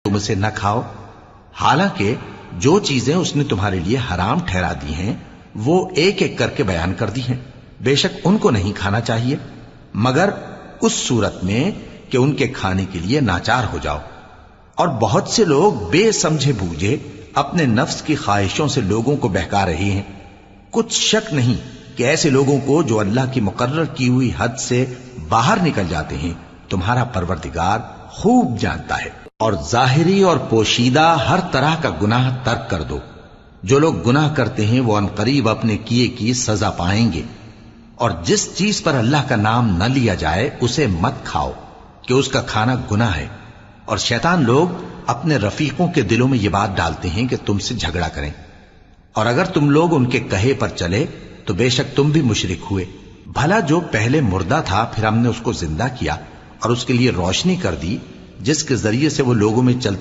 تم اسے نہ کھاؤ، حالانکہ جو چیزیں اس نے تمہارے لیے حرام ٹھہرا دی ہیں وہ ایک ایک کر کے بیان کر دی ہیں۔ بے شک ان کو نہیں کھانا چاہیے مگر اس صورت میں کہ ان کے کھانے کے لیے ناچار ہو جاؤ۔ اور بہت سے لوگ بے سمجھے بوجھے اپنے نفس کی خواہشوں سے لوگوں کو بہکا رہے ہیں۔ کچھ شک نہیں کہ ایسے لوگوں کو جو اللہ کی مقرر کی ہوئی حد سے باہر نکل جاتے ہیں تمہارا پروردگار خوب جانتا ہے۔ اور ظاہری اور پوشیدہ ہر طرح کا گناہ ترک کر دو۔ جو لوگ گناہ کرتے ہیں وہ عنقریب اپنے کیے کی سزا پائیں گے۔ اور جس چیز پر اللہ کا نام نہ لیا جائے اسے مت کھاؤ کہ اس کا کھانا گناہ ہے۔ اور شیطان لوگ اپنے رفیقوں کے دلوں میں یہ بات ڈالتے ہیں کہ تم سے جھگڑا کریں، اور اگر تم لوگ ان کے کہے پر چلے تو بے شک تم بھی مشرک ہوئے۔ بھلا جو پہلے مردہ تھا پھر ہم نے اس کو زندہ کیا اور اس کے لیے روشنی کر دی جس کے ذریعے سے وہ لوگوں میں چلتا